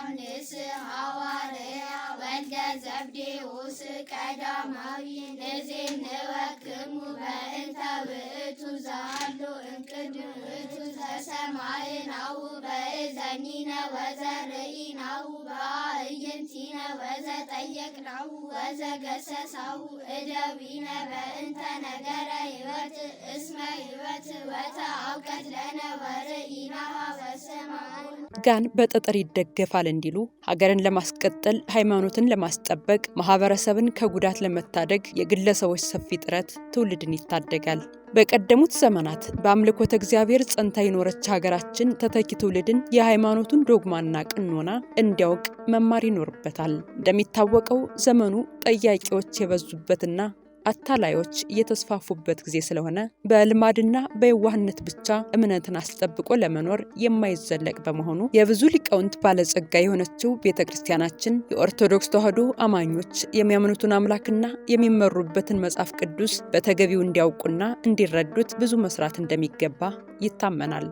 ዮሐንስ ሐዋርያ ወልደ ዘብዴዎስ ቀዳማዊ ንዜንወክሙ በእንተ ውእቱ ዛሉ እንቅድምቱ ዘሰማይናሁ በእዘኒነ ወዘርኢናሁ በአዕይንቲነ ወዘጠየቅናሁ ወዘገሰሳሁ እደዊነ በእንተ ነገረ ሕይወት እስመ ሕይወት ወተአውቀት ለነ ወርኢናሃ ወሰማዕን። ጋን በጠጠር ይደገፋል እንዲሉ ሀገርን ለማስቀጠል ሃይማኖትን ለማስጠበቅ ማህበረሰብን ከጉዳት ለመታደግ የግለሰቦች ሰፊ ጥረት ትውልድን ይታደጋል። በቀደሙት ዘመናት በአምልኮተ እግዚአብሔር ጸንታ የኖረች ሀገራችን ተተኪ ትውልድን የሃይማኖቱን ዶግማና ቀኖና እንዲያውቅ መማር ይኖርበታል። እንደሚታወቀው ዘመኑ ጠያቂዎች የበዙበትና አታላዮች የተስፋፉበት ጊዜ ስለሆነ በልማድና በየዋህነት ብቻ እምነትን አስጠብቆ ለመኖር የማይዘለቅ በመሆኑ የብዙ ሊቃውንት ባለጸጋ የሆነችው ቤተክርስቲያናችን የኦርቶዶክስ ተዋሕዶ አማኞች የሚያምኑትን አምላክና የሚመሩበትን መጽሐፍ ቅዱስ በተገቢው እንዲያውቁና እንዲረዱት ብዙ መስራት እንደሚገባ ይታመናል።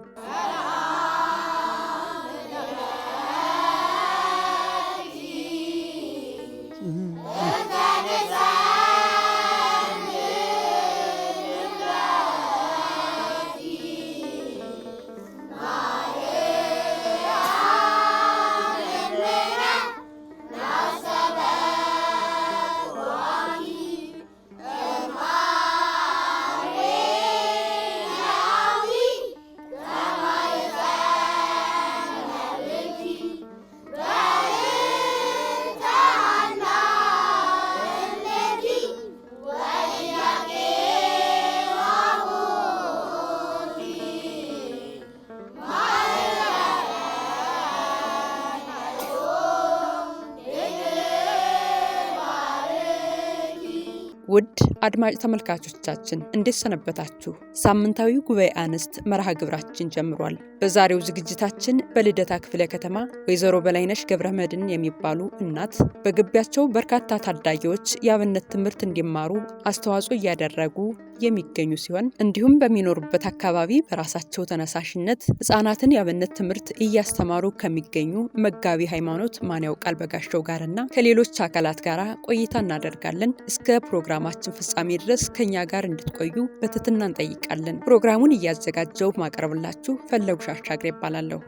ውድ አድማጭ ተመልካቾቻችን እንዴት ሰነበታችሁ? ሳምንታዊ ጉባኤ አንስት መርሃ ግብራችን ጀምሯል። በዛሬው ዝግጅታችን በልደታ ክፍለ ከተማ ወይዘሮ በላይነሽ ገብረመድን የሚባሉ እናት በግቢያቸው በርካታ ታዳጊዎች የአብነት ትምህርት እንዲማሩ አስተዋጽኦ እያደረጉ የሚገኙ ሲሆን እንዲሁም በሚኖሩበት አካባቢ በራሳቸው ተነሳሽነት ህፃናትን የአብነት ትምህርት እያስተማሩ ከሚገኙ መጋቢ ሃይማኖት ማን ያውቃል በጋሻው ጋርና ከሌሎች አካላት ጋር ቆይታ እናደርጋለን። እስከ ፕሮግራማችን ፍጻሜ ድረስ ከኛ ጋር እንድትቆዩ በትህትና እንጠይቃለን። ፕሮግራሙን እያዘጋጀው ማቀርብላችሁ ፈለጉ ሻሻግሬ ይባላለሁ።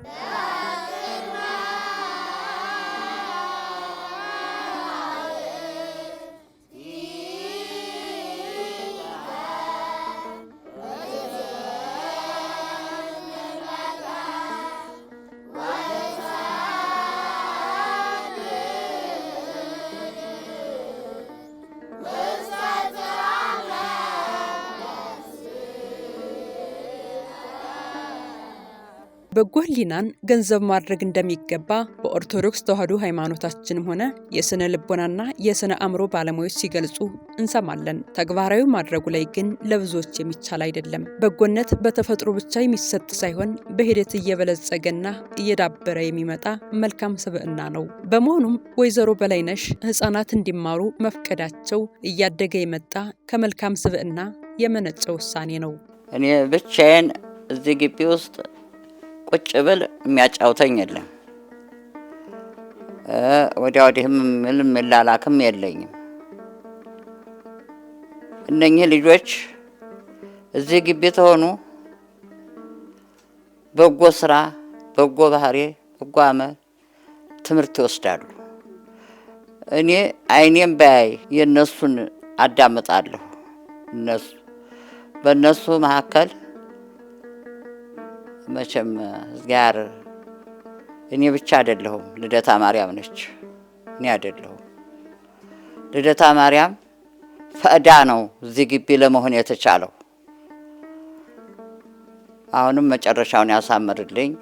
በጎ ህሊናን ገንዘብ ማድረግ እንደሚገባ በኦርቶዶክስ ተዋሕዶ ሃይማኖታችንም ሆነ የስነ ልቦናና የስነ አእምሮ ባለሙያዎች ሲገልጹ እንሰማለን። ተግባራዊ ማድረጉ ላይ ግን ለብዙዎች የሚቻል አይደለም። በጎነት በተፈጥሮ ብቻ የሚሰጥ ሳይሆን በሂደት እየበለጸገና እየዳበረ የሚመጣ መልካም ስብዕና ነው። በመሆኑም ወይዘሮ በላይነሽ ህፃናት እንዲማሩ መፍቀዳቸው እያደገ የመጣ ከመልካም ስብዕና የመነጨ ውሳኔ ነው። እኔ ብቻዬን እዚህ ግቢ ውስጥ ቁጭ ብል የሚያጫውተኝ የለም። ወዲያ ወዲህም ምንም መላላክም የለኝም። እነኚህ ልጆች እዚህ ግቢ ተሆኑ በጎ ስራ፣ በጎ ባህሪ፣ በጎ አመል ትምህርት ይወስዳሉ። እኔ አይኔም ባይ የነሱን አዳምጣለሁ። በነሱ መካከል መቼም ጋር እኔ ብቻ አይደለሁም። ልደታ ማርያም ነች፣ እኔ አይደለሁም። ልደታ ማርያም ፈዳ ነው እዚህ ግቢ ለመሆን የተቻለው። አሁንም መጨረሻውን ያሳምርልኝ።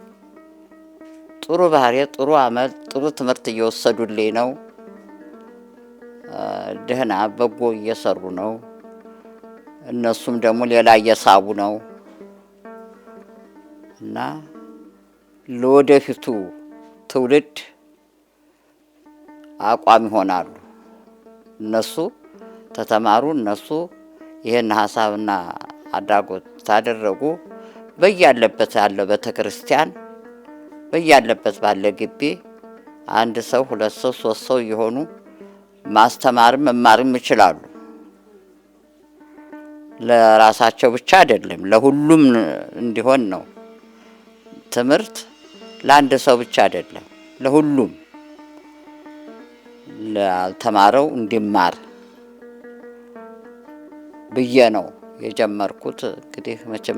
ጥሩ ባህሪ፣ ጥሩ አመል፣ ጥሩ ትምህርት እየወሰዱልኝ ነው። ደህና በጎ እየሰሩ ነው። እነሱም ደግሞ ሌላ እየሳቡ ነው እና ለወደፊቱ ትውልድ አቋም ይሆናሉ። እነሱ ተተማሩ፣ እነሱ ይሄን ሐሳብና አድራጎት ታደረጉ። በያለበት ያለ ቤተክርስቲያን በያለበት ባለ ግቢ አንድ ሰው 2 ሰው 3 ሰው የሆኑ ማስተማርም መማርም ይችላሉ። ለራሳቸው ብቻ አይደለም ለሁሉም እንዲሆን ነው። ትምህርት ለአንድ ሰው ብቻ አይደለም ለሁሉም ለተማረው እንዲማር ብዬ ነው የጀመርኩት። እንግዲህ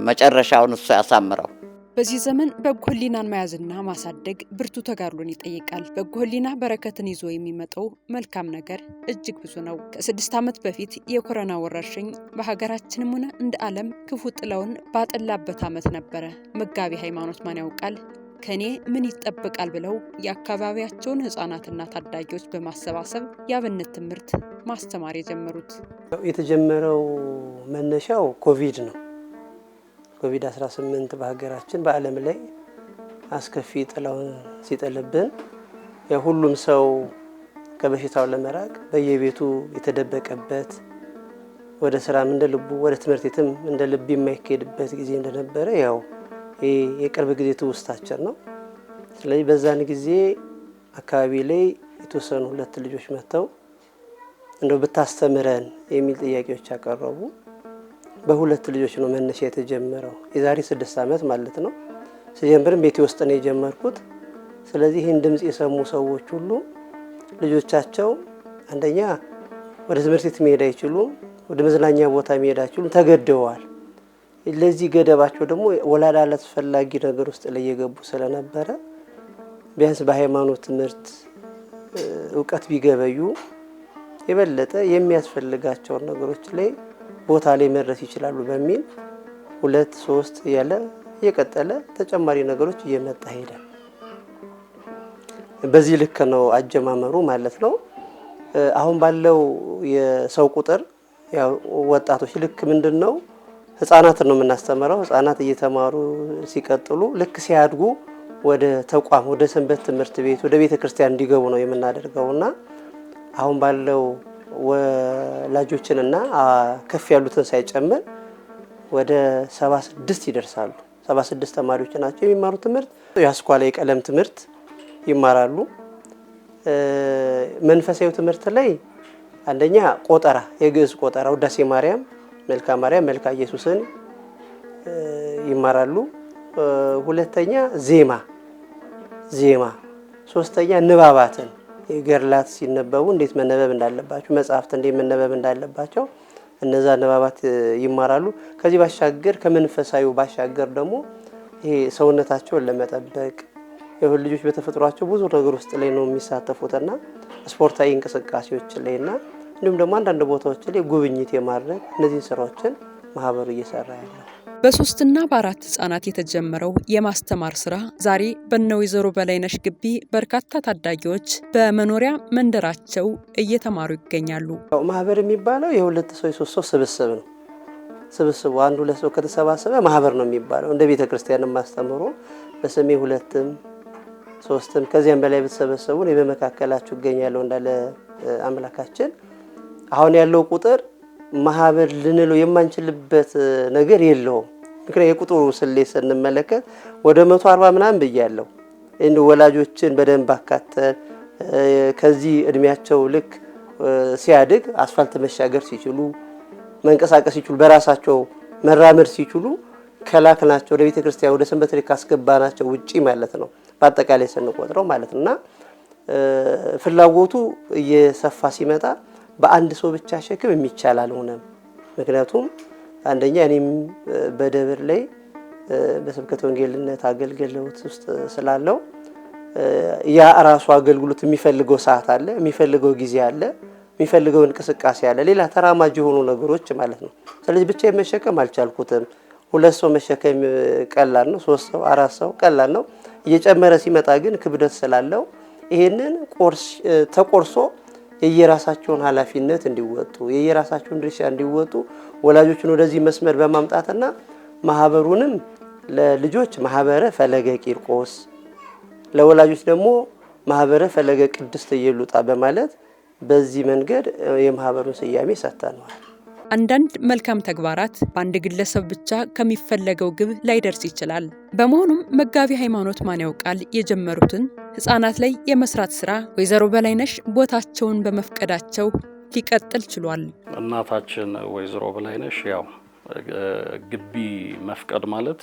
መጨረሻውን እሱ ያሳምረው። በዚህ ዘመን በጎ ሕሊናን መያዝና ማሳደግ ብርቱ ተጋድሎን ይጠይቃል። በጎ ሕሊና በረከትን ይዞ የሚመጣው መልካም ነገር እጅግ ብዙ ነው። ከ6 ዓመት በፊት የኮሮና ወረርሽኝ በሀገራችንም ሆነ እንደ ዓለም ክፉ ጥላውን ባጠላበት ዓመት ነበረ። መጋቢ ሃይማኖት ማን ያውቃል ከኔ ምን ይጠበቃል ብለው የአካባቢያቸውን ህፃናትና ታዳጊዎች በማሰባሰብ የአብነት ትምህርት ማስተማር የጀመሩት። የተጀመረው መነሻው ኮቪድ ነው። ኮቪድ-18 በሀገራችን በዓለም ላይ አስከፊ ጥላውን ሲጥልብን ሁሉም ሰው ከበሽታው ለመራቅ በየቤቱ የተደበቀበት ወደ ስራም እንደ ልቡ ወደ ትምህርት ቤትም እንደ ልብ የማይሄድበት ጊዜ እንደነበረ የቅርብ ጊዜ ትውስታችን ነው። ስለዚህ በዛን ጊዜ አካባቢ ላይ የተወሰኑ 2 ልጆች መጥተው እንደው ብታስተምረን የሚል ጥያቄዎች ያቀረቡ። በ2 ልጆች ነው መነሻ የተጀመረው። የዛሬ 6 ዓመት ማለት ነው። ሲጀምርም ቤቴ ውስጥ ነው የጀመርኩት። ስለዚህ ይህን ድምጽ የሰሙ ሰዎች ሁሉ ልጆቻቸው አንደኛ ወደ ትምህርት ቤት መሄድ አይችሉም፣ ወደ መዝናኛ ቦታ መሄድ አይችሉም፣ ተገደዋል። ለዚህ ገደባቸው ደግሞ ወላድ አላስፈላጊ ነገር ውስጥ ላይ የገቡ ስለነበረ ቢያንስ በሃይማኖት ትምህርት ዕውቀት ቢገበዩ የበለጠ የሚያስፈልጋቸውን ነገሮች ላይ ቦታ ላይ መድረስ ይችላሉ በሚል 2 3 ያለ የቀጠለ ተጨማሪ ነገሮች እየመጣ ሄደ። በዚህ ልክ ነው አጀማመሩ ማለት ነው። አሁን ባለው የሰው ቁጥር ያው ወጣቶች ልክ ምንድነው ህፃናት ነው የምናስተምረው። ህፃናት እየተማሩ ሲቀጥሉ ልክ ሲያድጉ ወደ ተቋም ወደ ሰንበት ትምህርት ቤት ወደ ቤተ ክርስቲያን እንዲገቡ ነው የምናደርገውና አሁን ባለው ወላጆችንና ከፍ ያሉትን ሳይጨምር ወደ 76 ይደርሳሉ። 76 ተማሪዎች ናቸው የሚማሩ ትምህርት ያስኳላ የቀለም ትምህርት ይማራሉ። መንፈሳዊ ትምህርት ላይ አንደኛ ቆጠራ የግዕዝ ቆጠራ ውዳሴ ማርያም፣ መልካ ማርያም፣ መልካ ኢየሱስን ይማራሉ። ሁለተኛ ዜማ፣ ሶስተኛ ንባባትን የገርላት ሲነበቡ እንዴት መነበብ እንዳለባቸው መጽሐፍት እንዴት መነበብ እንዳለባቸው እነዛ ንባባት ይማራሉ። ከዚህ ባሻገር ከመንፈሳዊው ባሻገር ደግሞ ይሄ ሰውነታቸውን ለመጠበቅ የሁሉ ልጆች በተፈጥሯቸው ብዙ ነገር ውስጥ ላይ ነው የሚሳተፉትና ስፖርታዊ እንቅስቃሴዎች ላይና እንዲሁም ደግሞ አንዳንድ ቦታዎች ላይ ጉብኝት የማድረግ እነዚህ ስራዎችን ማህበሩ እየሰራ ያለው። በ3 እና በ4 ህፃናት የተጀመረው የማስተማር ስራ ዛሬ በወይዘሮ በላይነሽ ግቢ በርካታ ታዳጊዎች በመኖሪያ መንደራቸው እየተማሩ ይገኛሉ። ማህበር የሚባለው የ2 ሰው የ3 ሰው ስብስብ ነው። ስብስቡ 1 2 ሰው ከተሰባሰበ ማህበር ነው የሚባለው። እንደ ቤተ ክርስቲያን ማስተምሮ በስሜ 2ም 3ም ከዚያም በላይ በተሰበሰቡ ነው በመካከላችሁ ይገኛለው እንዳለ አምላካችን። አሁን ያለው ቁጥር ማህበር ልንለው የማንችልበት ነገር የለውም። ምክንያቱም የቁጥሩ ስሌት ስንመለከት ወደ 140 ምናምን ብያለሁ። እንደ ወላጆችን በደንብ አካተን ከዚህ እድሜያቸው ልክ ሲያድግ አስፋልት መሻገር ሲችሉ መንቀሳቀስ ሲችሉ በራሳቸው መራመድ ሲችሉ ከላክናቸው ወደ ቤተ ክርስቲያን ወደ ሰንበት ቤት ካስገባናቸው ውጪ ማለት ነው በአጠቃላይ ስንቆጥረው ማለት ነውና ፍላጎቱ እየሰፋ ሲመጣ በአንድ ሰው ብቻ ሸክም የሚቻል አልሆነም። ምክንያቱም አንደኛ እኔም በደብር ላይ በስብከተ ወንጌልነት አገልግሎት ውስጥ ስላለው ያ ራሱ አገልግሎት የሚፈልገው ሰዓት አለ፣ የሚፈልገው ጊዜ አለ፣ የሚፈልገው እንቅስቃሴ አለ፣ ሌላ ተራማጅ የሆኑ ነገሮች ማለት ነው። ስለዚህ ብቻ መሸከም አልቻልኩትም። 2 ሰው መሸከም ቀላል ነው፣ 3 ሰው 4 ሰው ቀላል ነው። እየጨመረ ሲመጣ ግን ክብደት ስላለው ይሄንን ተቆርሶ የየራሳቸውን ኃላፊነት እንዲወጡ የየራሳቸውን ድርሻ እንዲወጡ ወላጆችን ወደዚህ መስመር በማምጣትና ማህበሩንም ለልጆች ማህበረ ፈለገ ቂርቆስ ለወላጆች ደግሞ ማህበረ ፈለገ ቅድስት ኢየሉጣ በማለት በዚህ መንገድ የማህበሩን ስያሜ ሰጥተናል። አንዳንድ መልካም ተግባራት በአንድ ግለሰብ ብቻ ከሚፈለገው ግብ ላይደርስ ይችላል። በመሆኑም መጋቢ ሃይማኖት ማን ያውቃል የጀመሩትን ህፃናት ላይ የመስራት ስራ ወይዘሮ በላይነሽ ቦታቸውን በመፍቀዳቸው ሊቀጥል ችሏል። እናታችን ወይዘሮ በላይነሽ ያው ግቢ መፍቀድ ማለት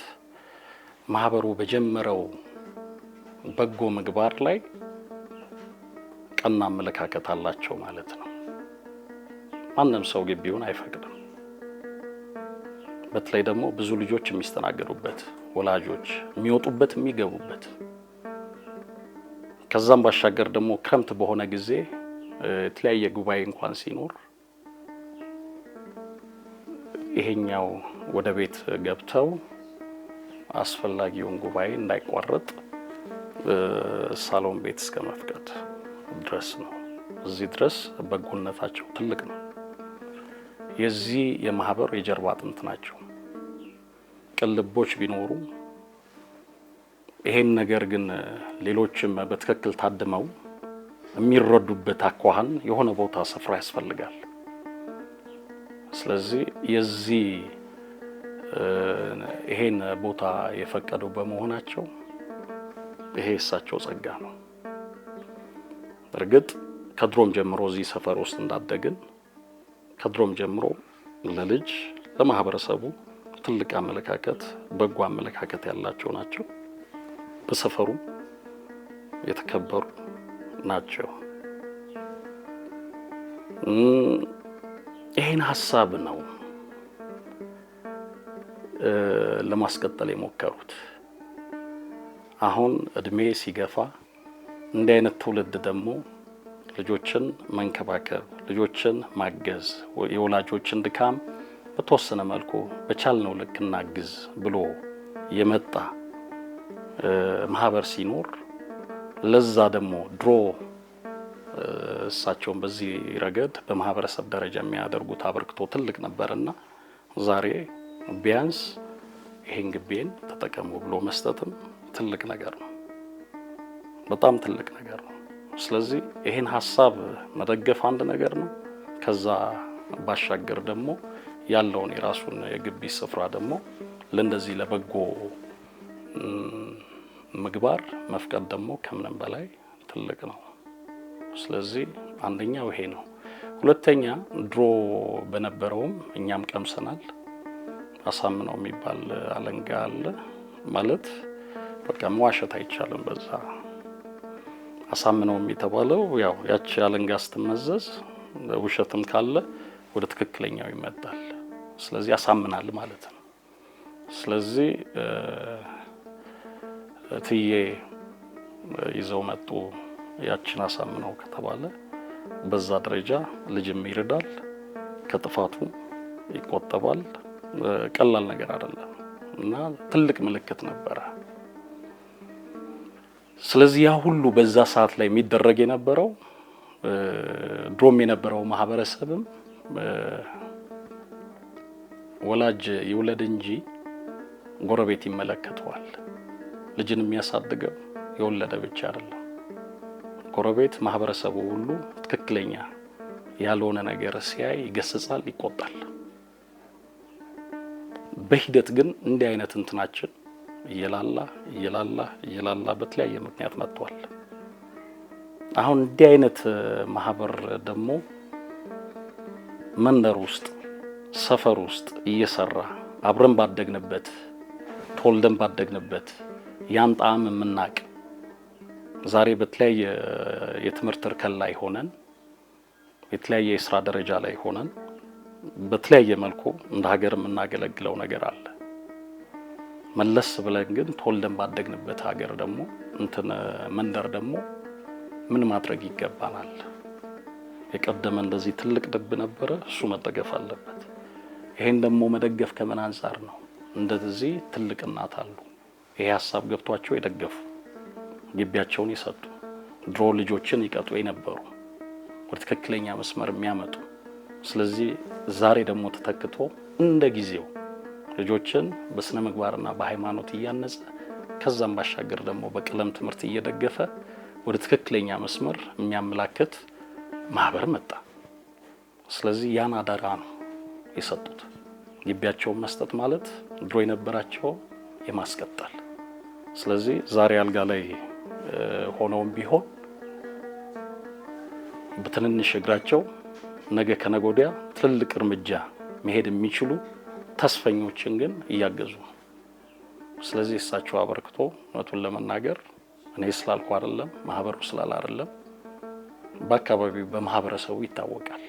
ማህበሩ በጀመረው በጎ ምግባር ላይ ቀና አመለካከት አላቸው ማለት ነው። ማንም ሰው ግቢውን አይፈቅድም። በተለይ ደግሞ ብዙ ልጆች የሚስተናገዱበት፣ ወላጆች የሚወጡበት የሚገቡበት፣ ከዛም ባሻገር ደግሞ ክረምት በሆነ ጊዜ የተለያየ ጉባኤ እንኳን ሲኖር ይሄኛው ወደ ቤት ገብተው አስፈላጊውን ጉባኤ እንዳይቋረጥ ሳሎን ቤት እስከ መፍቀድ ድረስ ነው። እዚህ ድረስ በጎነታቸው ትልቅ ነው። የዚህ የማህበር የጀርባ አጥንት ናቸው። ቅልቦች ቢኖሩ ይሄን ነገር ግን ሌሎችም በትክክል ታድመው የሚረዱበት አኳኋን የሆነ ቦታ ስፍራ ያስፈልጋል። ስለዚህ የዚህ ይሄን ቦታ የፈቀዱ በመሆናቸው ይሄ እሳቸው ጸጋ ነው። እርግጥ ከድሮም ጀምሮ እዚህ ሰፈር ውስጥ እንዳደግን ከድሮም ጀምሮ ለልጅ ለማህበረሰቡ ትልቅ አመለካከት በጎ አመለካከት ያላቸው ናቸው። በሰፈሩ የተከበሩ ናቸው። ይሄን ሐሳብ ነው ለማስቀጠል የሞከሩት። አሁን እድሜ ሲገፋ እንዲህ አይነት ትውልድ ደግሞ ልጆችን መንከባከብ፣ ልጆችን ማገዝ፣ የወላጆችን ድካም በተወሰነ መልኩ በቻልነው ልክ እናግዝ ብሎ የመጣ ማህበር ሲኖር ለዛ ደግሞ ድሮ እሳቸውን በዚህ ረገድ በማህበረሰብ ደረጃ የሚያደርጉት አበርክቶ ትልቅ ነበርና ዛሬ ቢያንስ ይሄን ግቢን ተጠቀሙ ብሎ መስጠትም ትልቅ ነገር ነው። በጣም ትልቅ ነገር ነው። ስለዚህ ይሄን ሐሳብ መደገፍ አንድ ነገር ነው። ከዛ ባሻገር ደግሞ ያለውን የራሱን የግቢ ስፍራ ደግሞ ለእንደዚህ ለበጎ ምግባር መፍቀድ ደግሞ ከምንም በላይ ትልቅ ነው። ስለዚህ አንደኛው ይሄ ነው። ሁለተኛ ድሮ በነበረውም እኛም ቀምሰናል። አሳምነው የሚባል አለንጋ አለ ማለት በቃ መዋሸት አይቻልም። በዛ አሳምነው የሚተባለው ያው ያቺ አለንጋ ስትመዘዝ ውሸትም ካለ ወደ ትክክለኛው ይመጣል። ስለዚህ ያሳምናል ማለት ነው። ስለዚህ እትዬ ይዘው መጡ ያችን አሳምነው ከተባለ በዛ ደረጃ ልጅም ይረዳል፣ ከጥፋቱ ይቆጠባል። ቀላል ነገር አይደለም እና ትልቅ ምልክት ነበረ። ስለዚህ ያ ሁሉ በዛ ሰዓት ላይ የሚደረግ የነበረው ድሮም የነበረው ማህበረሰብም ወላጅ ይውለድ እንጂ ጎረቤት ይመለከተዋል። ልጅን የሚያሳድገው የወለደ ብቻ አይደለም። ጎረቤት ማህበረሰቡ ሁሉ ትክክለኛ ያልሆነ ነገር ሲያይ ይገስጻል፣ ይቆጣል። በሂደት ግን እንዲህ አይነት እንትናችን እየላላ በተለያየ ምክንያት መጥቷል። አሁን እንዲህ አይነት ማህበር ደግሞ መንደር ውስጥ ሰፈር ውስጥ እየሰራ አብረን ባደግንበት ተወልደን ባደግንበት ያን ጣዕም የምናቅ ዛሬ በተለያየ የትምህርት እርከን ላይ ሆነን የተለያየ የስራ ደረጃ ላይ ሆነን በተለያየ መልኩ እንደ ሀገር የምናገለግለው ነገር አለ። መለስ ብለን ግን ተወልደን ባደግንበት ሀገር ደግሞ መንደር ደግሞ ምን ማድረግ ይገባናል? የቀደመ እንደዚህ ትልቅ ልብ ነበረ፣ እሱ መደገፍ አለበት። ይሄን ደግሞ መደገፍ ከምን አንፃር ነው? እንደዚህ ትልቅ እናት አሉ፣ ይሄ ሐሳብ ገብቷቸው የደገፉ ግቢያቸውን ይሰጡ፣ ድሮ ልጆችን ይቀጡ የነበሩ ወደ ትክክለኛ መስመር የሚያመጡ። ስለዚህ ዛሬ ደግሞ ተተክቶ እንደ ጊዜው ልጆችን በስነ ምግባርና በሃይማኖት እያነጸ ከዛም ባሻገር ደግሞ በቀለም ትምህርት እየደገፈ ወደ ትክክለኛ መስመር የሚያመላክት ማህበር መጣ። ስለዚህ ያን አደራ ነው የሰጡት። ግቢያቸውን መስጠት ማለት ድሮ የነበራቸው የማስቀጠል። ስለዚህ ዛሬ አልጋ ላይ ሆነውም ቢሆን በትንንሽ እግራቸው ነገ ከነገ ወዲያ ትልልቅ እርምጃ መሄድ የሚችሉ ተስፈኞችን ግን እያገዙ ነው። ስለዚህ እሳቸው አበርክቶ እውነቱን ለመናገር እኔ ስላልኩ አይደለም፣ ማህበሩ ስላል አይደለም፣ በአካባቢው በማህበረሰቡ ይታወቃል።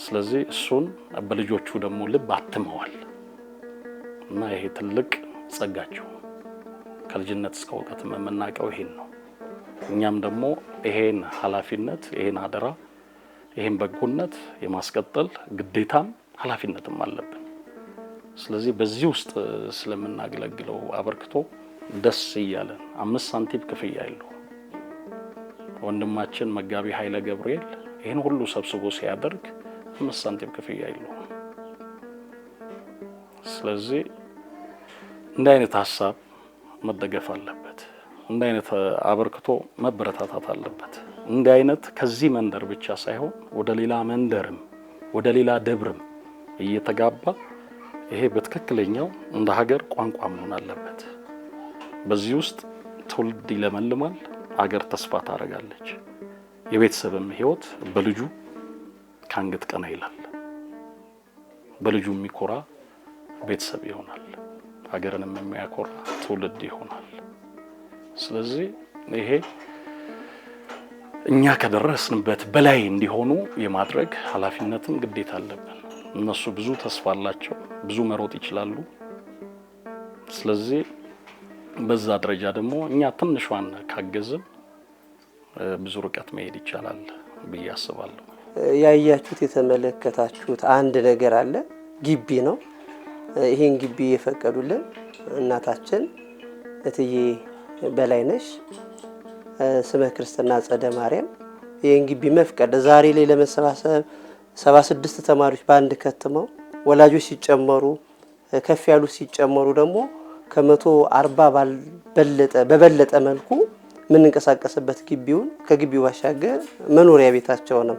ስለዚህ እሱን በልጆቹ ደግሞ ልብ አትመዋል እና ይሄ ትልቅ ጸጋቸው ከልጅነት እስከ እውቀት የምናውቀው ይሄን ነው። እኛም ደግሞ ይሄን ኃላፊነት ይሄን አደራ ይሄን በጎነት የማስቀጠል ግዴታም ኃላፊነትም አለብን። ስለዚህ በዚህ ውስጥ ስለምናገለግለው አበርክቶ ደስ እያለን 5 ሳንቲም ክፍያ የለውም። ወንድማችን መጋቢ ኃይለ ገብርኤል ይሄን ሁሉ ሰብስቦ ሲያደርግ 5 ሳንቲም ክፍያ የለውም። ስለዚህ እንደ አይነት ሐሳብ መደገፍ አለበት። እንደ አይነት አበርክቶ መበረታታት አለበት። እንደ አይነት ከዚህ መንደር ብቻ ሳይሆን ወደ ሌላ መንደርም ወደ ሌላ ደብርም እየተጋባ ይሄ በትክክለኛው እንደ ሀገር ቋንቋ መሆን አለበት። በዚህ ውስጥ ትውልድ ይለመልማል፣ ሀገር ተስፋ ታደርጋለች። የቤተሰብም ህይወት በልጁ ካንገት ቀና ይላል። በልጁ የሚኮራ ቤተሰብ ይሆናል፣ ሀገርንም የሚያኮራ ትውልድ ይሆናል። ስለዚህ ይሄ እኛ ከደረስንበት በላይ እንዲሆኑ የማድረግ ኃላፊነትም ግዴታ አለብን። እነሱ ብዙ ተስፋ አላቸው፣ ብዙ መሮጥ ይችላሉ። ስለዚህ በዛ ደረጃ ደግሞ እኛ ትንሿን ካገዝን ብዙ ርቀት መሄድ ይቻላል ብዬ አስባለሁ። ያያችሁት የተመለከታችሁት አንድ ነገር አለ፣ ግቢ ነው። ይሄን ግቢ የፈቀዱልን እናታችን እትዬ በላይነሽ ስመ ክርስትና ጸደ ማርያም ይሄን ግቢ መፍቀድ ዛሬ ላይ ለመሰባሰብ 76 ተማሪዎች በአንድ ከትመው ወላጆች ሲጨመሩ ከፍ ያሉ ሲጨመሩ ደግሞ ከ140 በበለጠ መልኩ ምን እንቀሳቀስበት ግቢውን ከግቢው ባሻገር መኖሪያ ቤታቸው ነው።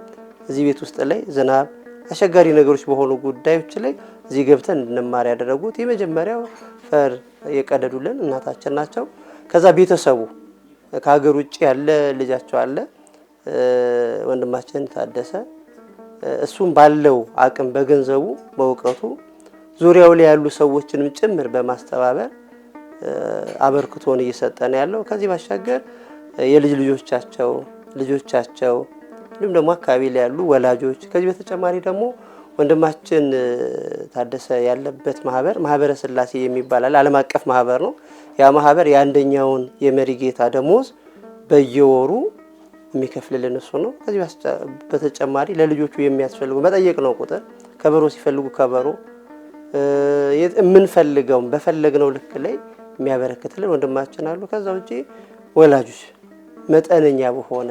እዚህ ቤት ውስጥ ላይ ዝናብ አስቸጋሪ ነገሮች በሆኑ ጉዳዮች ላይ እዚህ ገብተን እንድንማር ያደረጉት የመጀመሪያው ፈር የቀደዱልን እናታችን ናቸው። ከዛ ቤተሰቡ ከሀገር ውጭ ያለ ልጃቸው አለ ወንድማችን ታደሰ፣ እሱም ባለው አቅም በገንዘቡ በእውቀቱ ዙሪያው ላይ ያሉ ሰዎችንም ጭምር በማስተባበር አበርክቶን እየሰጠን ያለው። ከዚህ ባሻገር የልጅ ልጆቻቸው እንዲሁም ደግሞ አካባቢ ላይ ያሉ ወላጆች፣ ከዚህ በተጨማሪ ደግሞ ወንድማችን ታደሰ ያለበት ማህበረ ስላሴ የሚባል ዓለም አቀፍ ማህበር ነው። ያ ማህበር የአንደኛውን የመሪጌታ ደሞዝ በየወሩ የሚከፍልልን እሱ ነው። ከዚህ በተጨማሪ ለልጆቹ የሚያስፈልጉ መጠየቅ ነው ቁጥር ከበሮ ሲፈልጉ ከበሮ የምንፈልገው በፈለግነው ልክ ላይ የሚያበረክትልን ወንድማችን አሉ። ከዛ ውጪ ወላጆች መጠነኛ በሆነ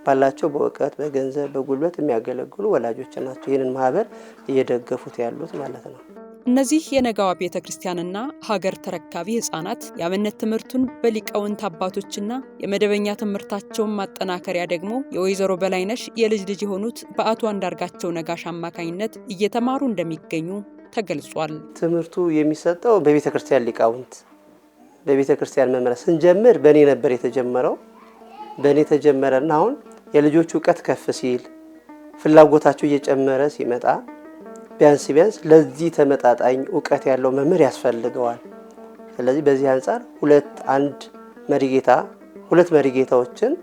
ባላቸው በእውቀት በገንዘብ በጉልበት የሚያገለግሉ ወላጆች ናቸው ይህንን ማህበር እየደገፉት ያሉት ማለት ነው። እነዚህ የነጋዋ ቤተክርስቲያንና ሀገር ተረካቢ ህፃናት የአብነት ትምህርቱን በሊቃውንት አባቶችና የመደበኛ ትምህርታቸውን ማጠናከሪያ ደግሞ የወይዘሮ በላይነሽ የልጅ ልጅ የሆኑት በአቶ አንዳርጋቸው ነጋሽ አማካኝነት እየተማሩ እንደሚገኙ ተገልጿል። ትምህርቱ የሚሰጠው በቤተክርስቲያን ሊቃውንት በቤተክርስቲያን መምህራን ስንጀምር በእኔ ነበር የተጀመረው። በእኔ ተጀመረና አሁን የልጆቹ እውቀት ከፍ ሲል ፍላጎታቸው እየጨመረ ሲመጣ ቢያንስ ለዚህ ተመጣጣኝ እውቀት ያለው መምህር ያስፈልገዋል። ስለዚህ በዚህ አንፃር ሁለት መሪጌታዎችን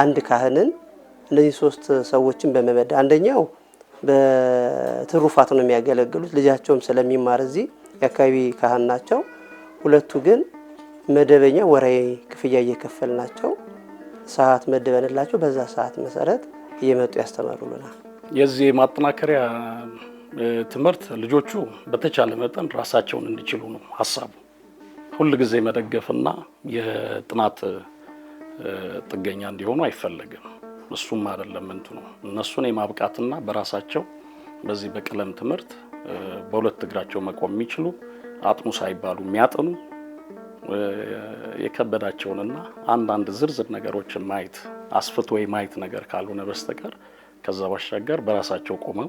አንድ ካህንን እነዚህ 3 ሰዎችን በመመደብ አንደኛው በትሩፋት ነው የሚያገለግሉት ልጃቸውም ስለሚማር እዚህ የአካባቢ ካህን ናቸው። ሁለቱ ግን መደበኛ ወራዊ ክፍያ እየከፈልናቸው ሰዓት መደበንላቸው በዛ ሰዓት መሰረት እየመጡ ያስተምሩልናል። የዚህ ማጠናከሪያ ትምህርት ልጆቹ በተቻለ መጠን ራሳቸውን እንዲችሉ ነው ሐሳቡ። ሁሉ ጊዜ መደገፍና የጥናት ጥገኛ እንዲሆኑ አይፈልግም። እሱም አይደለም እንትኑ እነሱን የማብቃትና በራሳቸው በዚህ በቀለም ትምህርት በሁለት እግራቸው መቆም የሚችሉ አጥኑ ሳይባሉ የሚያጠኑ የከበዳቸውንና አንዳንድ ዝርዝር ነገሮችን ማየት አስፍቶ የማየት ነገር ካልሆነ በስተቀር ከዛ ባሻገር በራሳቸው ቆመው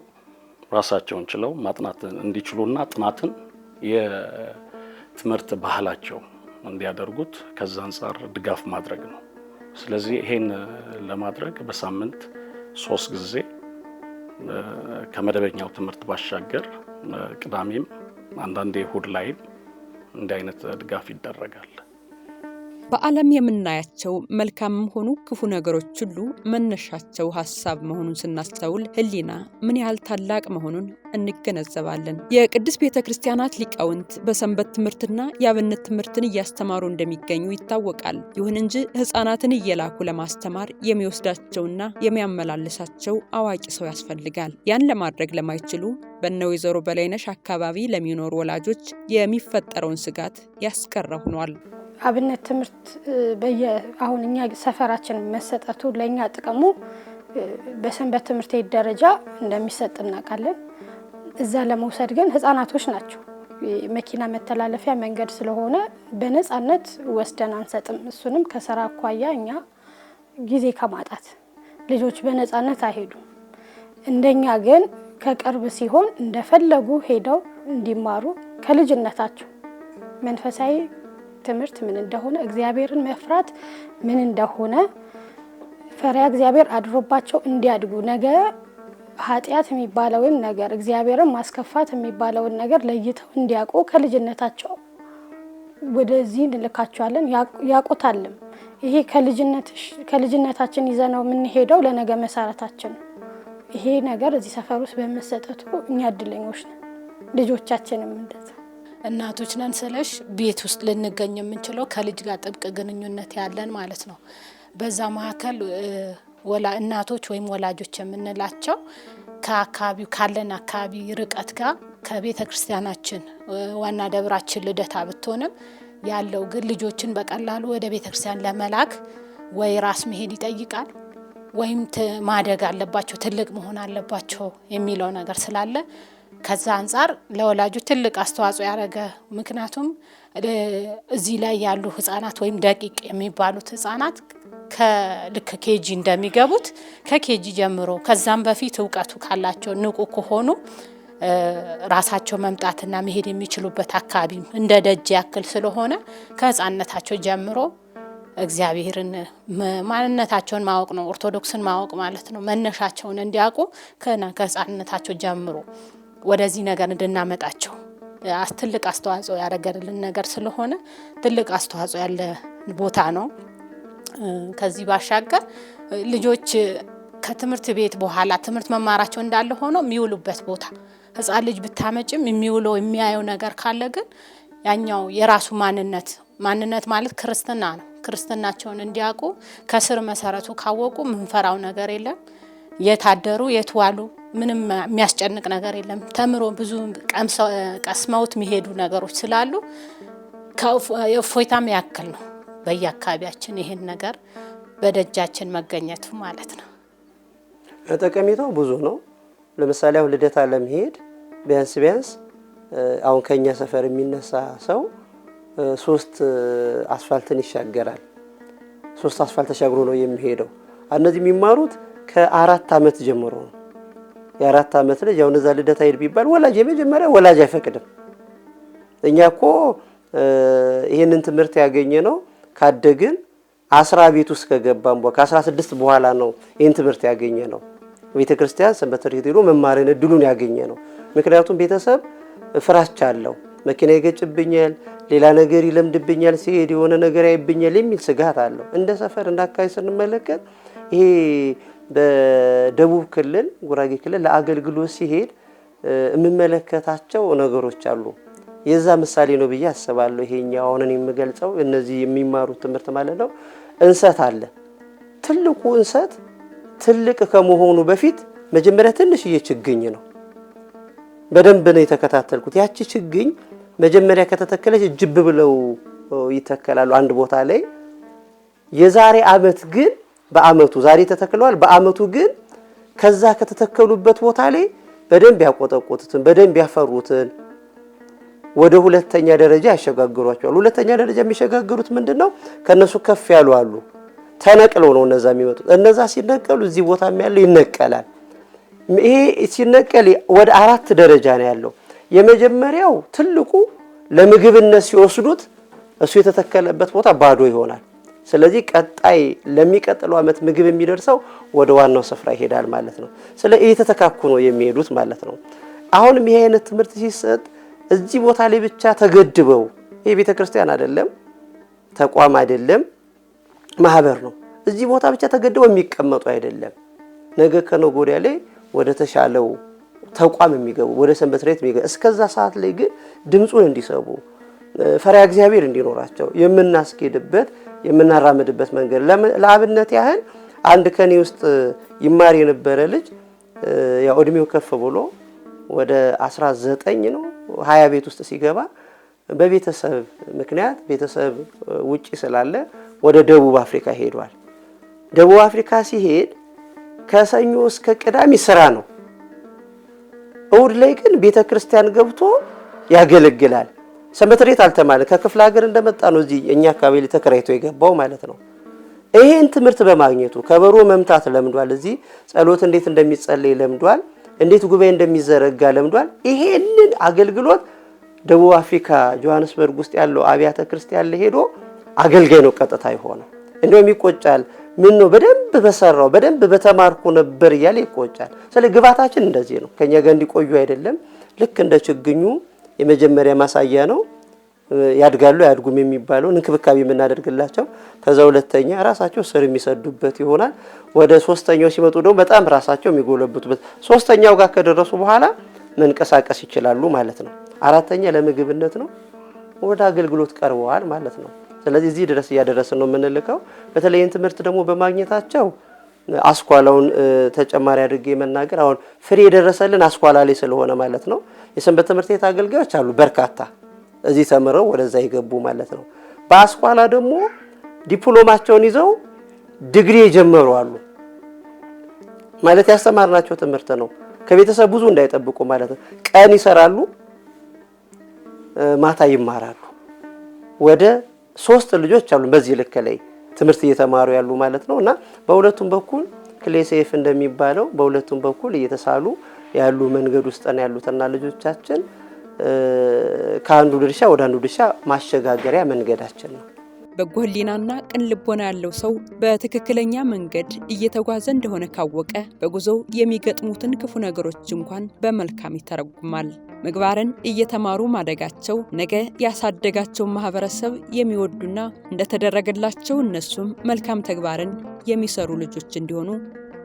ራሳቸውን ችለው ማጥናት እንዲችሉና ጥናትን የትምህርት ባህላቸው እንዲያደርጉት ከዛ አንፃር ድጋፍ ማድረግ ነው። ስለዚህ ይሄን ለማድረግ በሳምንት 3 ጊዜ ከመደበኛው ትምህርት ባሻገር ቅዳሜም አንዳንዴ እሁድ ላይም እንዲህ አይነት ድጋፍ ይደረጋል። በዓለም የምናያቸው መልካምም ሆኑ ክፉ ነገሮች ሁሉ መነሻቸው ሐሳብ መሆኑን ስናስተውል ሕሊና ምን ያህል ታላቅ መሆኑን እንገነዘባለን። የቅዱስ ቤተክርስቲያናት ሊቃውንት በሰንበት ትምህርትና የአብነት ትምህርትን እያስተማሩ እንደሚገኙ ይታወቃል። ይሁን እንጂ ሕፃናትን እየላኩ ለማስተማር የሚወስዳቸውና የሚያመላልሳቸው አዋቂ ሰው ያስፈልጋል። ያን ለማድረግ ለማይችሉ በእነ ወይዘሮ በላይነሽ አካባቢ ለሚኖሩ ወላጆች የሚፈጠረውን ስጋት ያስቀረ ሆኗል። አብነት ትምህርት አሁን እኛ ሰፈራችን መሰጠቱ ለኛ ጥቅሙ በሰንበት ትምህርት ቤት ደረጃ እንደሚሰጥ እናውቃለን። እዛ ለመውሰድ ግን ህፃናቶች ናቸው። መኪና መተላለፊያ መንገድ ስለሆነ በነፃነት ወስደን አንሰጥም። እሱንም ከሰራ አኳያ እኛ ጊዜ ከማጣት ልጆች በነፃነት አይሄዱም። እንደኛ ግን ከቅርብ ሲሆን እንደፈለጉ ሄደው እንዲማሩ ከልጅነታቸው መንፈሳዊ ትምህርት ምን እንደሆነ እግዚአብሔርን መፍራት ምን እንደሆነ ፈሪሃ እግዚአብሔር አድሮባቸው እንዲያድጉ ነገ ኃጢአት የሚባለውን ነገር እግዚአብሔርን ማስከፋት የሚባለውን ነገር ለይተው እንዲያውቁ ከልጅነታቸው ወደዚህ እንልካቸዋለን። ያውቁታልም። ይሄ ከልጅነታችን ይዘነው የምንሄደው ለነገ መሰረታችን። ይሄ ነገር እዚህ ሰፈር ውስጥ በመሰጠቱ እኛ እድለኞች ነን። ልጆቻችንም እንደዛ እናቶች ነን ስለሽ ቤት ውስጥ ልንገኝ የምንችለው ከልጅ ጋር ጥብቅ ግንኙነት ያለን ማለት ነው። በዛ መካከል እናቶች ወይም ወላጆች የምንላቸው ከአካባቢው ካለን አካባቢ ርቀት ጋር ከቤተ ክርስቲያናችን ዋና ደብራችን ልደታ ብትሆንም ያለው ግን ልጆችን በቀላሉ ወደ ቤተ ክርስቲያን ለመላክ ወይ ራስ መሄድ ይጠይቃል ወይም ማደግ አለባቸው ትልቅ መሆን አለባቸው የሚለው ነገር ስላለ ከዛ አንፃር ለወላጆች ትልቅ አስተዋጽኦ ያደረገ። ምክንያቱም እዚህ ላይ ያሉ ህፃናት ወይም ደቂቅ የሚባሉት ህፃናት ከልክ ኬጂ እንደሚገቡት ከኬጂ ጀምሮ ከዛም በፊት እውቀቱ ካላቸው ንቁ ከሆኑ ራሳቸው መምጣትና መሄድ የሚችሉበት አካባቢ እንደ ደጅ ያክል ስለሆነ ከህፃንነታቸው ጀምሮ እግዚአብሔርን ማንነታቸውን ማወቅ ነው። ኦርቶዶክስን ማወቅ ማለት ነው። መነሻቸውን እንዲያውቁ ከህፃንነታቸው ጀምሮ ወደዚህ ነገር እንድናመጣቸው ትልቅ አስተዋጽኦ ያደረገልን ነገር ስለሆነ ትልቅ አስተዋጽኦ ያለ ቦታ ነው። ከዚህ ባሻገር ልጆች ከትምህርት ቤት በኋላ ትምህርት መማራቸው እንዳለ ሆኖ የሚውሉበት ቦታ ህፃን ልጅ ብታመጭም የሚውለው የሚያየው ነገር ካለ ግን ያኛው የራሱ ማንነት ማለት ክርስትና ነው። ክርስትናቸውን እንዲያውቁ ከስር መሰረቱ ካወቁ ምንፈራው ነገር የለም። የታደሩ የትዋሉ ምንም የሚያስጨንቅ ነገር የለም። ተምሮ ብዙ ቀስመውት የሚሄዱ ነገሮች ስላሉ የእፎይታም ያክል ነው በየአካባቢያችን ይሄን ነገር በደጃችን መገኘቱ ማለት ነው። ጠቀሜታው ብዙ ነው። ለምሳሌ አሁን ልደታ ለመሄድ ቢያንስ አሁን ከኛ ሰፈር የሚነሳ ሰው 3 አስፋልትን ይሻገራል። 3 አስፋልት ተሻግሮ ነው የሚሄደው። እነዚህ የሚማሩት ከ4 ዓመት ጀምሮ ነው። የ4 ዓመት ልጅ አሁን እዛ ልደታ ሄድ ቢባል የመጀመሪያ ወላጅ አይፈቅድም። እኛ እኮ ይሄንን ትምህርት ያገኘ ነው ካደግን 10 ቤት ውስጥ ከገባን ከ16 በኋላ ነው ይሄን ትምህርት ያገኘ ነው። ቤተክርስቲያን ሰንበት ትምህርት ቤት መማርን እድሉን ያገኘ ነው። ምክንያቱም ቤተሰብ ፍራቻ አለው። መኪና ይገጭብኛል፣ ሌላ ነገር ይለምድብኛል፣ ሲሄድ የሆነ ነገር ያይብኛል የሚል ስጋት አለው። እንደ ሰፈር እንዳካይ ስንመለከት ይሄ በደቡብ ክልል ጉራጌ ክልል ለአገልግሎት ሲሄድ የምመለከታቸው ነገሮች አሉ። የዛ ምሳሌ ነው ብዬ አስባለሁ። ይሄኛው አሁን እኔ የምገልጸው እነዚህ የሚማሩት ትምህርት ማለት ነው። እንሰት አለ። ትልቁ እንሰት ትልቅ ከመሆኑ በፊት መጀመሪያ ትንሽዬ ችግኝ ነው። በደንብ ነው የተከታተልኩት። ያቺ ችግኝ መጀመሪያ ከተተከለች ጅብ ብለው ይተከላሉ አንድ ቦታ ላይ። የዛሬ አመት ግን በአመቱ ዛሬ ተተክለዋል። በአመቱ ግን ከዛ ከተተከሉበት ቦታ ላይ በደንብ ያቆጠቆቱትን በደንብ ያፈሩትን ወደ ሁለተኛ ደረጃ ያሸጋግሯቸዋል። ሁለተኛ ደረጃ የሚሸጋግሩት ምንድነው? ከነሱ ከፍ ያሉ አሉ። ተነቅለው ነው እነዛ የሚመጡት። እነዛ ሲነቀሉ እዚህ ቦታም ያለው ይነቀላል። ይሄ ሲነቀል ወደ 4 ደረጃ ነው ያለው። የመጀመሪያው ትልቁ ለምግብነት ሲወስዱት እሱ የተተከለበት ቦታ ባዶ ይሆናል። ስለዚህ ቀጣይ ለሚቀጥለው ዓመት ምግብ የሚደርሰው ወደ ዋናው ስፍራ ይሄዳል ማለት ነው። ስለዚህ እየተተካኩ ነው የሚሄዱት ማለት ነው። አሁንም ይሄ አይነት ትምህርት ሲሰጥ እዚህ ቦታ ላይ ብቻ ተገድበው ይሄ ቤተክርስቲያን አይደለም፣ ተቋም አይደለም፣ ማህበር ነው። እዚህ ቦታ ብቻ ተገድበው የሚቀመጡ አይደለም። ነገ ከነገ ወዲያ ላይ ወደ ተሻለው ተቋም የሚገቡ ወደ ሰንበት ቤት የሚገቡ እስከዛ ሰዓት ላይ ግን ድምጹን እንዲሰቡ ፈሪሃ እግዚአብሔር እንዲኖራቸው የምናስኬድበት የምናራምድበት መንገድ ለአብነት ያህል አንድ ከኔ ውስጥ ይማር የነበረ ልጅ ያው እድሜው ከፍ ብሎ ወደ 19 ነው 20 ቤት ውስጥ ሲገባ በቤተሰብ ምክንያት ቤተሰብ ውጪ ስላለ ወደ ደቡብ አፍሪካ ሄዷል። ደቡብ አፍሪካ ሲሄድ ከሰኞ እስከ ቅዳሜ ስራ ነው። እሁድ ላይ ግን ቤተክርስቲያን ገብቶ ያገለግላል። ሰንበት ቤት አልተማረ ከክፍለ ሀገር እንደመጣ ነው እዚህ እኛ አካባቢ ላይ ተከራይቶ የገባው ማለት ነው። ይሄን ትምህርት በማግኘቱ ከበሮ መምታት ለምዷል። እዚህ ጸሎት እንዴት እንደሚጸለይ ለምዷል። እንዴት ጉባኤ እንደሚዘረጋ ለምዷል። ይሄንን አገልግሎት ደቡብ አፍሪካ ጆሃንስበርግ ውስጥ ያለው አብያተ ክርስቲያን ላይ ሄዶ አገልጋይ ነው ቀጥታ ይሆነ። እንደውም ይቆጫል። ምን ነው በደንብ በሰራው በደንብ በተማርኩ ነበር እያለ ይቆጫል። ስለዚህ ግባታችን እንደዚህ ነው። ከኛ ጋር እንዲቆዩ አይደለም። ልክ እንደ ችግኙ የመጀመሪያ ማሳያ ነው። ያድጋሉ ያድጉም የሚባለው እንክብካቤ የምናደርግላቸው ከዛ ሁለተኛ ራሳቸው ስር የሚሰዱበት ይሆናል። ወደ ሶስተኛው ሲመጡ ደግሞ በጣም ራሳቸው የሚጎለብቱበት ሶስተኛው ጋር ከደረሱ በኋላ መንቀሳቀስ ይችላሉ ማለት ነው። አራተኛ ለምግብነት ነው ወደ አገልግሎት ቀርበዋል ማለት ነው። ስለዚህ እዚህ ድረስ እያደረስን ነው የምንልከው። በተለይን ትምህርት ደግሞ በማግኘታቸው አስኳላውን ተጨማሪ አድርጌ መናገር አሁን ፍሬ የደረሰልን አስኳላ ላይ ስለሆነ ማለት ነው። የሰንበት ትምህርት ቤት አገልጋዮች አሉ በርካታ እዚህ ተምረው ወደዛ ይገቡ ማለት ነው። በአስኳላ ደግሞ ዲፕሎማቸውን ይዘው ዲግሪ የጀመሩ አሉ ማለት ያስተማርናቸው ትምህርት ነው። ከቤተሰብ ብዙ እንዳይጠብቁ ማለት ነው። ቀን ይሰራሉ፣ ማታ ይማራሉ። ወደ 3 ልጆች አሉ በዚህ ልክ ላይ ትምህርት እየተማሩ ያሉ ማለት ነው። እና በሁለቱም በኩል ክሌሴፍ እንደሚባለው በሁለቱም በኩል እየተሳሉ ያሉ መንገድ ውስጥ ነው ያሉትና ልጆቻችን ከአንዱ ድርሻ ወደ አንዱ ድርሻ ማሸጋገሪያ መንገዳችን ነው። በጎ ሕሊናና ቅን ልቦና ያለው ሰው በትክክለኛ መንገድ እየተጓዘ እንደሆነ ካወቀ በጉዞው የሚገጥሙትን ክፉ ነገሮች እንኳን በመልካም ይተረጉማል። ምግባርን እየተማሩ ማደጋቸው ነገ ያሳደጋቸው ማህበረሰብ የሚወዱና እንደተደረገላቸው እነሱም መልካም ተግባርን የሚሰሩ ልጆች እንዲሆኑ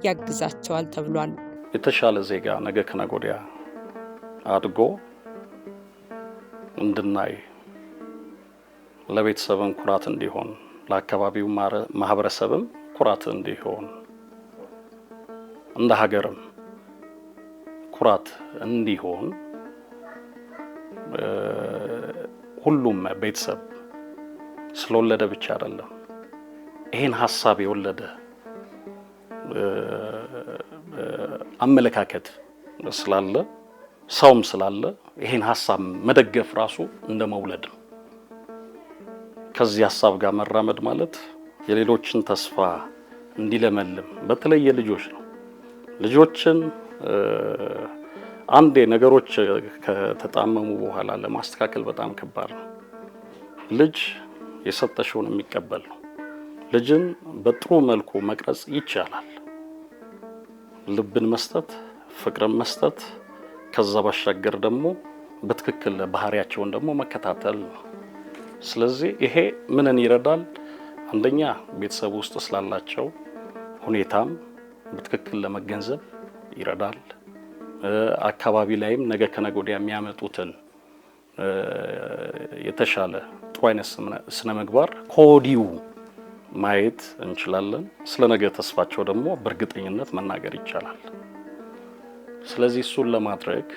ያግዛቸዋል ተብሏል። የተሻለ ዜጋ ነገ ከነገ ወዲያ አድጎ እንድናይ ለቤተሰብም ኩራት እንዲሆን ለአካባቢው ማህበረሰብም ኩራት እንዲሆን እንደ ሀገርም ኩራት እንዲሆን ሁሉም ቤተሰብ ስለወለደ ብቻ አይደለም ይሄን ሐሳብ የወለደ አመለካከት ስላለ ሰውም ስላለ ይሄን ሐሳብ መደገፍ ራሱ እንደመውለድ ነው። ከዚህ ሐሳብ ጋር መራመድ ማለት የሌሎችን ተስፋ እንዲለመልም በተለየ ልጆች ነው። ልጆችን አንዴ ነገሮች ከተጣመሙ በኋላ ለማስተካከል በጣም ከባድ ነው። ልጅ የሰጠሽውን የሚቀበል ነው። ልጅን በጥሩ መልኩ መቅረጽ ይቻላል። ልብን መስጠት፣ ፍቅርን መስጠት፣ ከዛ ባሻገር ደግሞ በትክክል ባህሪያቸውን ደግሞ መከታተል ነው። ስለዚህ ይሄ ምንን ይረዳል? አንደኛ ቤተሰብ ውስጥ ስላላቸው ሁኔታም በትክክል ለመገንዘብ ይረዳል። አካባቢ ላይም ነገ ከነገ ወዲያ የሚያመጡትን የተሻለ ጥሩ አይነት ስነ ምግባር ከወዲሁ ማየት እንችላለን። ስለ ነገ ተስፋቸው ደግሞ በእርግጠኝነት መናገር ይቻላል። ስለዚህ እሱን ለማድረግ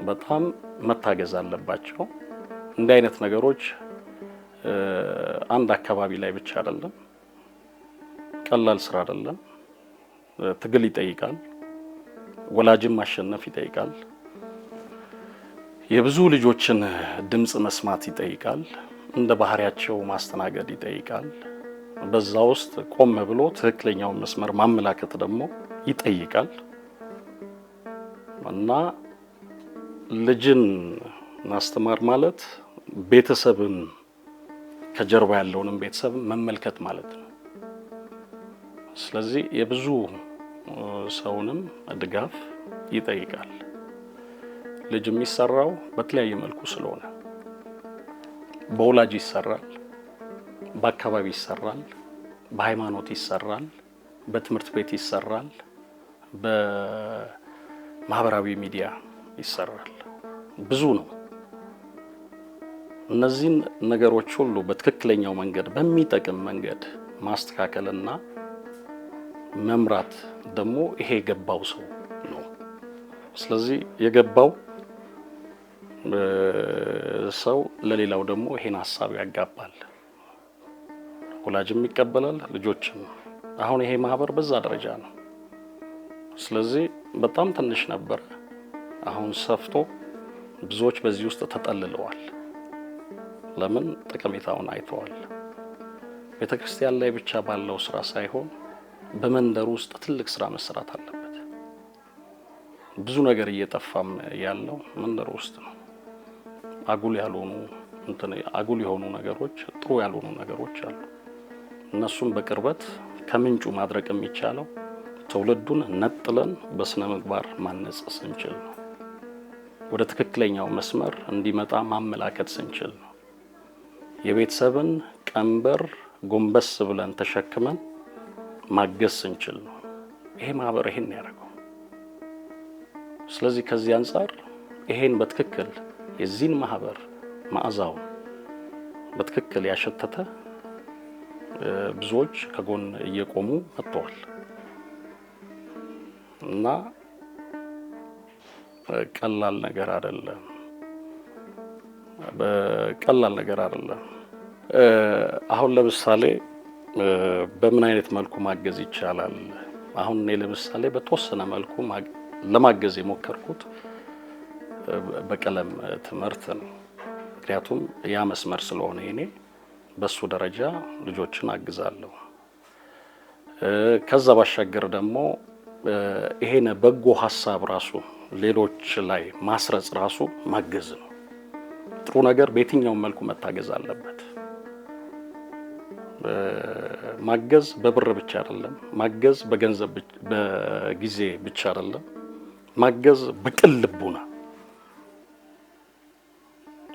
በጣም መታገዝ አለባቸው። እንዲህ አይነት ነገሮች አንድ አካባቢ ላይ ብቻ አይደለም፣ ቀላል ስራ አይደለም። ትግል ይጠይቃል፣ ወላጅም ማሸነፍ ይጠይቃል፣ የብዙ ልጆችን ድምጽ መስማት ይጠይቃል፣ እንደ ባህሪያቸው ማስተናገድ ይጠይቃል። በዛ ውስጥ ቆም ብሎ ትክክለኛውን መስመር ማመላከት ደግሞ ይጠይቃል። እና ልጅን ማስተማር ማለት ቤተሰብን ከጀርባ ያለውንም ቤተሰብ መመልከት ማለት ነው። ስለዚህ የብዙ ሰውንም ድጋፍ ይጠይቃል። ልጅ የሚሰራው በተለያየ መልኩ ስለሆነ በወላጅ ይሰራል፣ በአካባቢ ይሰራል፣ በሃይማኖት ይሰራል፣ በትምህርት ቤት ይሰራል፣ በማህበራዊ ሚዲያ ይሰራል። ብዙ ነው። እነዚህን ነገሮች ሁሉ በትክክለኛው መንገድ በሚጠቅም መንገድ ማስተካከልና መምራት ደግሞ ይሄ የገባው ሰው ነው። ስለዚህ የገባው ሰው ለሌላው ደግሞ ይሄን ሀሳብ ያጋባል፣ ወላጅም ይቀበላል፣ ልጆችም። አሁን ይሄ ማህበር በዛ ደረጃ ነው። ስለዚህ በጣም ትንሽ ነበር፣ አሁን ሰፍቶ ብዙዎች በዚህ ውስጥ ተጠልለዋል። ለምን? ጠቀሜታውን አይተዋል። ቤተክርስቲያን ላይ ብቻ ባለው ስራ ሳይሆን በመንደር ውስጥ ትልቅ ስራ መሰራት አለበት። ብዙ ነገር እየጠፋም ያለው መንደር ውስጥ ነው። አጉል የሆኑ ነገሮች፣ ጥሩ ያልሆኑ ነገሮች አሉ። እነሱም በቅርበት ከምንጩ ማድረቅ የሚቻለው ትውልዱን ነጥለን በስነ ምግባር ማነጽ ስንችል ነው። ወደ ትክክለኛው መስመር እንዲመጣ ማመላከት ስንችል ነው። የቤተሰብን ቀንበር ጎንበስ ብለን ተሸክመን ማገዝ ስንችል ነው። ይሄ ማህበር ይሄን ያደርገው። ስለዚህ ከዚህ አንፃር ይሄን በትክክል የዚህን ማህበር ማዕዛው በትክክል ያሸተተ ብዙዎች ከጎን እየቆሙ መጥተዋል እና ቀላል ነገር አይደለም። አሁን ለምሳሌ በምን አይነት መልኩ ማገዝ ይቻላል? አሁን እኔ ለምሳሌ በተወሰነ መልኩ ለማገዝ የሞከርኩት በቀለም ትምህርት ነው። ምክንያቱም ያ መስመር ስለሆነ እኔ በሱ ደረጃ ልጆችን አግዛለሁ። ከዛ ባሻገር ደግሞ ይሄን በጎ ሀሳብ ራሱ ሌሎች ላይ ማስረጽ ራሱ ማገዝ ነው። ጥሩ ነገር በየትኛውም መልኩ መታገዝ አለበት። ማገዝ በብር ብቻ አይደለም፣ ማገዝ በገንዘብ በጊዜ ብቻ አይደለም፣ ማገዝ በቅን ልቡና፣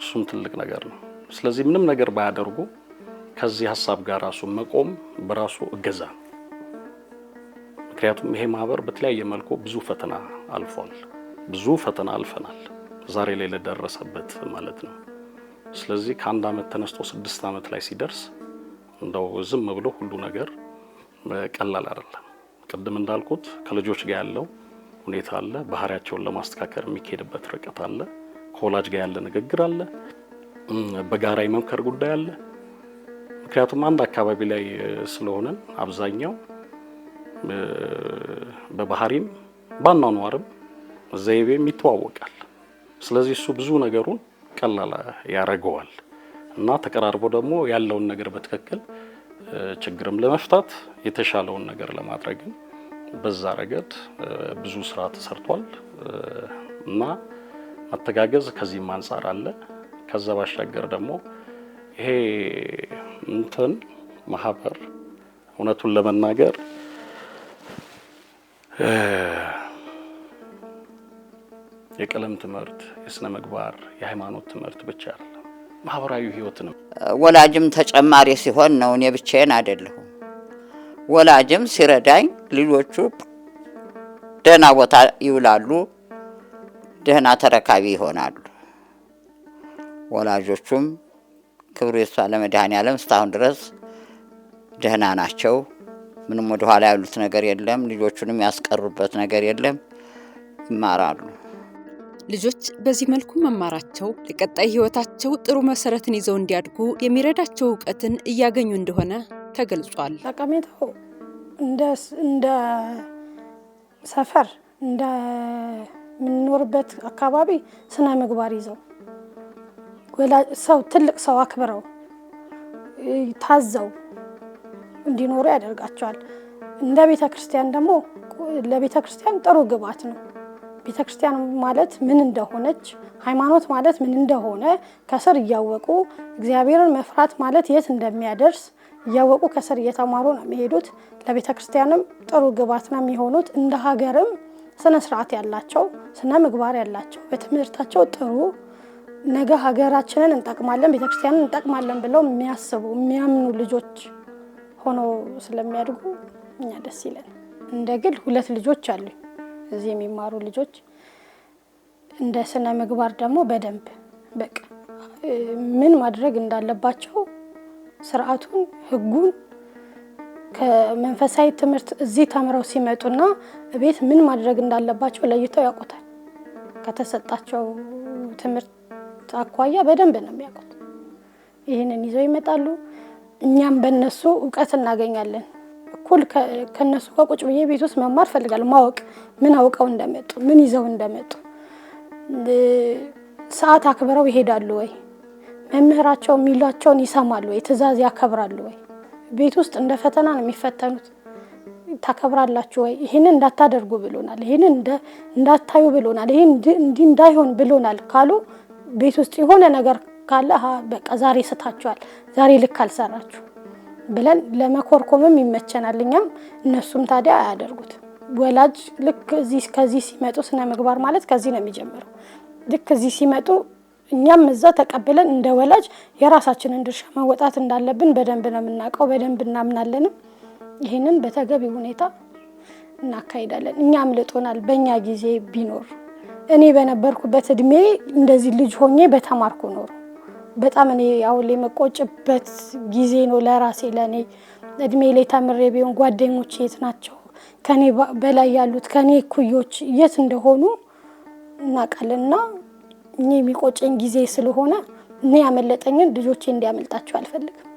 እሱም ትልቅ ነገር ነው። ስለዚህ ምንም ነገር ባያደርጉ ከዚህ ሀሳብ ጋር ራሱ መቆም በራሱ እገዛ ነው። ምክንያቱም ይሄ ማህበር በተለያየ መልኩ ብዙ ፈተና አልፏል፣ ብዙ ፈተና አልፈናል ዛሬ ላይ ለደረሰበት ማለት ነው። ስለዚህ ከአንድ አመት ተነስቶ 6 አመት ላይ ሲደርስ እንደው ዝም ብሎ ሁሉ ነገር ቀላል አይደለም። ቅድም እንዳልኩት ከልጆች ጋር ያለው ሁኔታ አለ፣ ባህሪያቸውን ለማስተካከል የሚሄድበት ርቀት አለ፣ ከወላጅ ጋር ያለ ንግግር አለ፣ በጋራ የመምከር ጉዳይ አለ። ምክንያቱም አንድ አካባቢ ላይ ስለሆነን አብዛኛው በባህሪም ባናኗርም ዘይቤም ይተዋወቃል። ስለዚህ እሱ ብዙ ነገሩን ቀላል ያደርገዋል እና ተቀራርቦ ደግሞ ያለውን ነገር በትክክል ችግርም ለመፍታት የተሻለውን ነገር ለማድረግ በዛ ረገድ ብዙ ስራ ተሰርቷል እና መተጋገዝ ከዚህም አንፃር አለ። ከዛ ባሻገር ደግሞ ይሄ ማህበር እውነቱን ለመናገር የቀለም ትምህርት፣ የስነ ምግባር፣ የሃይማኖት ትምህርት ብቻ አይደለም፣ ማህበራዊ ህይወትንም ወላጅም ተጨማሪ ሲሆን ነው። እኔ ብቻዬን አይደለሁም። ወላጅም ሲረዳኝ ልጆቹ ደህና ቦታ ይውላሉ፣ ደህና ተረካቢ ይሆናሉ። ወላጆቹም ክብሩ ይስፋ ለመድኃኔዓለም እስካሁን ድረስ ደህና ናቸው። ምንም ወደ ኋላ ያሉት ነገር የለም። ልጆቹንም ያስቀሩበት ነገር የለም። ይማራሉ። ልጆች በዚህ መልኩ መማራቸው ለቀጣይ ህይወታቸው ጥሩ መሰረትን ይዘው እንዲያድጉ የሚረዳቸው ዕውቀትን እያገኙ እንደሆነ ተገልጿል። ጠቀሜታው እንደ ሰፈር እንደ ምንኖርበት አካባቢ ስነ ምግባር ይዘው ትልቅ ሰው አክብረው ታዘው እንዲኖሩ ያደርጋቸዋል። እንደ ቤተክርስቲያን ደግሞ ለቤተክርስቲያን ጥሩ ግብዓት ነው። ቤተክርስቲያን ማለት ምን እንደሆነች ሃይማኖት ማለት ምን እንደሆነ ከስር እያወቁ እግዚአብሔርን መፍራት ማለት የት እንደሚያደርስ እያወቁ ከስር እየተማሩ ነው የሚሄዱት። ለቤተክርስቲያንም ጥሩ ግባት ነው የሚሆኑት። እንደ ሀገርም ስነ ስርዓት ያላቸው ስነ ምግባር ያላቸው በትምህርታቸው ጥሩ ነገ ሀገራችንን እንጠቅማለን ቤተክርስቲያንን እንጠቅማለን ብለው የሚያስቡ የሚያምኑ ልጆች ሆኖ ስለሚያድጉ እኛ ደስ ይላል። እንደግል 2 ልጆች አሉኝ እዚህ የሚማሩ ልጆች። እንደ ስነ ምግባር ደግሞ በደንብ በቃ ምን ማድረግ እንዳለባቸው ስርዓቱን ህጉን ከመንፈሳዊ ትምህርት እዚህ ተምረው ሲመጡና ቤት ምን ማድረግ እንዳለባቸው ለይተው ያውቁታል። ከተሰጣቸው ትምህርት አኳያ በደንብ ነው የሚያውቁት። ይሄንን ይዘው ይመጣሉ። እኛም በእነሱ ዕውቀት እናገኛለን። እኩል ከነሱ ጋር ቁጭ ብዬ ቤት ውስጥ መማር ፈልጋለሁ። ማወቅ ምን አውቀው እንደመጡ ምን ይዘው እንደመጡ ሰዓት አክብረው ይሄዳሉ ወይ? መምህራቸው የሚሏቸውን ይሰማሉ ወይ? ትእዛዝ ያከብራሉ ወይ? ቤት ውስጥ እንደ ፈተና ነው የሚፈተኑት። ታከብራላችሁ ወይ? ይሄን እንዳታደርጉ ብሎናል፣ ይሄን እንዳታዩ ብሎናል፣ ይሄን እንዲህ እንዳይሆን ብሎናል ካሉ ቤት ውስጥ የሆነ ነገር ካለ በቃ ዛሬ ስታችኋል፣ ዛሬ ልክ አልሰራችሁ ብለን ለመኮርኮምም ይመቸናል። እኛም እነሱም ታዲያ አያደርጉት። ወላጅ ልክ ከዚህ ሲመጡ ስነ ምግባር ማለት ከዚህ ነው የሚጀምረው። ልክ እዚህ ሲመጡ እኛም እዛ ተቀበለን እንደ ወላጅ የራሳችንን ድርሻ መወጣት እንዳለብን በደንብ ነው የምናውቀው፣ በደንብ እናምናለን። ይሄንን በተገቢ ሁኔታ እናካሂዳለን። እኛም ልጦናል። በእኛ ጊዜ ቢኖር እኔ በነበርኩበት እድሜ እንደዚህ ልጅ ሆኜ በተማርኩ ኖር በጣም እኔ አሁን ለመቆጭበት ጊዜ ነው ለራሴ ለኔ እድሜ ላይ ተምሬ ቢሆን ጓደኞቼ የት ናቸው? ከኔ በላይ ያሉት ከኔ ኩዮች የት እንደሆኑ እናውቃለንና እኔ የሚቆጨኝ ጊዜ ስለሆነ እኔ ያመለጠኝን ልጆቼ እንዲያመልጣቸው አልፈልግም።